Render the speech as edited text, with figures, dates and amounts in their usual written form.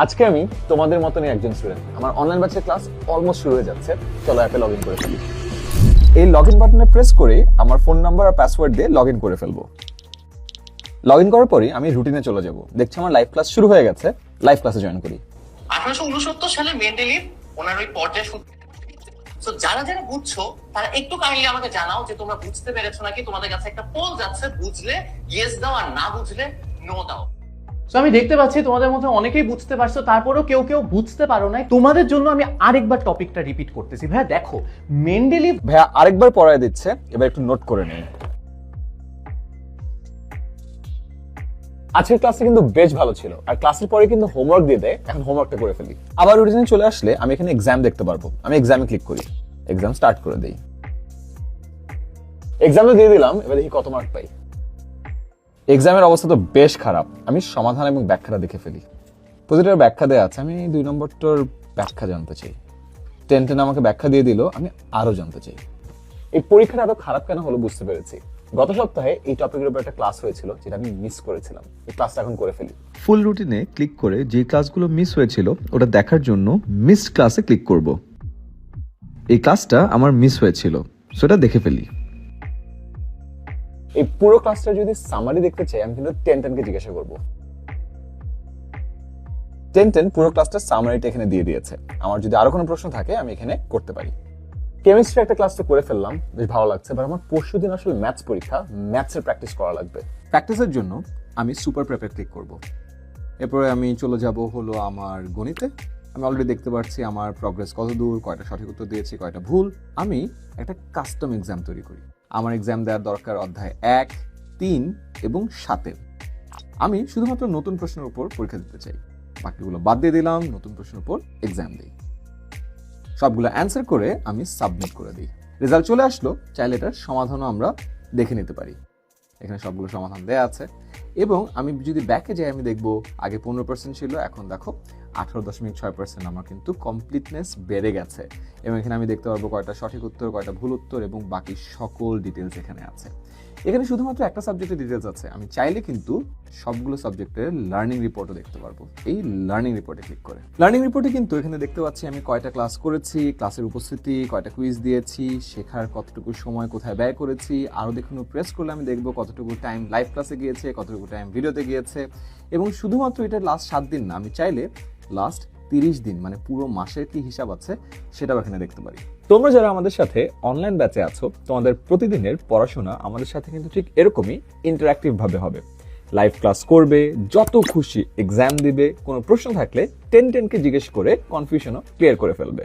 আজকে আমি তোমাদের মতনই একজন স্টুডেন্ট। আমার অনলাইন ব্যাচের ক্লাস অলমোস্ট শুরু হয়ে যাচ্ছে। চলো অ্যাপে লগ ইন করে ফেলি। এই লগ ইন বাটনে প্রেস করে আমার ফোন নাম্বার আর পাসওয়ার্ড দিয়ে লগ ইন করে ফেলবো। লগ ইন করার পরই আমি রুটিনে চলে যাব। দেখছি আমার লাইভ ক্লাস শুরু হয়ে গেছে। লাইভ ক্লাসে জয়েন করি। 1869 সালে মেন্ডেলিভ ওনার ওই পর্যায় তো যারা যারা বুঝছো তারা একটু কাইন্ডলি আমাকে জানাও যে তোমরা বুঝতে পেরেছো নাকি। তোমাদের কাছে একটা পোল যাচ্ছে, বুঝলে ইয়েস দাও আর না বুঝলে নো দাও। তো আমি দেখতে পাচ্ছি তোমাদের মধ্যে অনেকেই বুঝতে পারছো, তারপরেও কেউ কেউ বুঝতে পারো না। তোমাদের জন্য আমি আরেকবার টপিকটা রিপিট করতেছি। ভাইয়া দেখো, মেন্ডেলিভ ভাইয়া আরেকবার পড়ায় দিচ্ছে, এবার একটু নোট করে নিই। আজকের ক্লাসে কিন্তু বেশ ভালো ছিল, আর ক্লাসের পরে কিন্তু হোমওয়ার্ক দিয়ে দেয়। এখন হোমওয়ার্কটা করে ফেলি। আবার রুটিনে চলে আসলে আমি এখানে এক্সাম দেখতে পারবো। আমি এক্সামে ক্লিক করি, এক্সাম স্টার্ট করে দেই। এক্সামে দিয়ে দিলাম, এবার দেখি কত মার্ক পাই। এক্সামের অবস্থা তো বেশ খারাপ। আমি সমাধান এবং ব্যাখ্যাটা দেখে ফেলি। প্রতিটার ব্যাখ্যা দেওয়া আছে, আমি 2 নম্বরটার ব্যাখ্যা জানতে চাই। 10 আমাকে ব্যাখ্যা দিয়ে দিল, আমি আরো জানতে চাই। এই পরীক্ষাটা এত খারাপ কেন হলো বুঝতে পেরেছি। গত সপ্তাহে এই টপিকের উপর একটা ক্লাস হয়েছিল, যেটা আমি মিস করেছিলাম। এই ক্লাসটা এখন করে ফেলি। ফুল রুটিনে ক্লিক করে যে ক্লাসগুলো মিস হয়েছিল ওটা দেখার জন্য মিসড ক্লাসে ক্লিক করব। এই ক্লাসটা আমার মিস হয়েছিল, সেটা দেখে ফেলি। এই পুরো ক্লাসটা যদি সামারি দেখতে চাই, আমি কিন্তু 10কে জিজ্ঞাসা করবো। 10 পুরো ক্লাসটা সামারিটা এখানে দিয়ে দিয়েছে। আমার যদি আরো কোনো প্রশ্ন থাকে আমি এখানে করতে পারি। কেমিস্ট্রি একটা ক্লাসটা করে ফেললাম, বেশ ভালো লাগছে। বাট আমার পরশুদিন আসলে ম্যাথস পরীক্ষা, ম্যাথসের প্র্যাকটিস করা লাগবে। প্র্যাকটিসের জন্য আমি সুপার প্রেপে ক্লিক করব। এরপরে আমি চলে যাব হলো আমার গণিতে। আমি অলরেডি দেখতে পাচ্ছি আমার প্রগ্রেস কত দূর, কয়টা সঠিক উত্তর দিয়েছি, কয়টা ভুল। আমি একটা কাস্টম এক্সাম তৈরি করি। আমার এক্সাম দেওয়ার দরকার অধ্যায় 1, 3 এবং 7। আমি শুধুমাত্র নতুন প্রশ্নের উপর পরীক্ষা দিতে চাই। বাকিগুলো বাদ দিয়ে দিলাম, নতুন প্রশ্নের উপর এক্সাম দিই। সবগুলো অ্যান্সার করে আমি সাবমিট করে দিই। রেজাল্ট চলে আসলো। চাইলে এটার সমাধানও আমরা দেখে নিতে পারি। এখানে সবগুলো সমাধান দেয়া আছে। এবং আমি যদি ব্যাকে যাই, আমি দেখবো আগে 15% ছিল, এখন দেখো 18.6%। আমার কিন্তু কমপ্লিটনেস বেড়ে গেছে। এবং এখানে আমি দেখতে পারবো কয়টা সঠিক উত্তর, কয়টা ভুল উত্তর এবং বাকি সকল ডিটেলস এখানে আছে। এখানে শুধুমাত্র একটা সাবজেক্টের ডিটেলস আছে। আমি চাইলে কিন্তু সবগুলো সাবজেক্টের লার্নিং রিপোর্টও দেখতে পারবো। এই লার্নিং রিপোর্টে ক্লিক করে লার্নিং রিপোর্টে কিন্তু এখানে দেখতে পাচ্ছি আমি কয়টা ক্লাস করেছি, ক্লাসের উপস্থিতি, কয়টা কুইজ দিয়েছি, শেখার কতটুকু সময় কোথায় ব্যয় করেছি। আরও দেখুন প্রেস করলে আমি দেখবো কতটুকু টাইম লাইভ ক্লাসে গিয়েছে, কতটুকু টাইম ভিডিওতে গিয়েছে। এবং শুধুমাত্র এটা লাস্ট 7 দিন না, আমি চাইলে লাস্ট 30 দিন মানে পুরো মাসের কি হিসাব আছে সেটাও এখানে দেখতে পারি। তোমরা যারা আমাদের সাথে অনলাইন ব্যাচে আছো, তোমাদের প্রতিদিনের পড়াশোনা আমাদের সাথে কিন্তু ঠিক এরকমই ইন্টারঅ্যাক্টিভ ভাবে হবে। লাইভ ক্লাস করবে, যত খুশি এক্সাম দিবে। কোনো প্রশ্ন থাকলে 10কে জিজ্ঞেস করে কনফিউশনও ক্লিয়ার করে ফেলবে।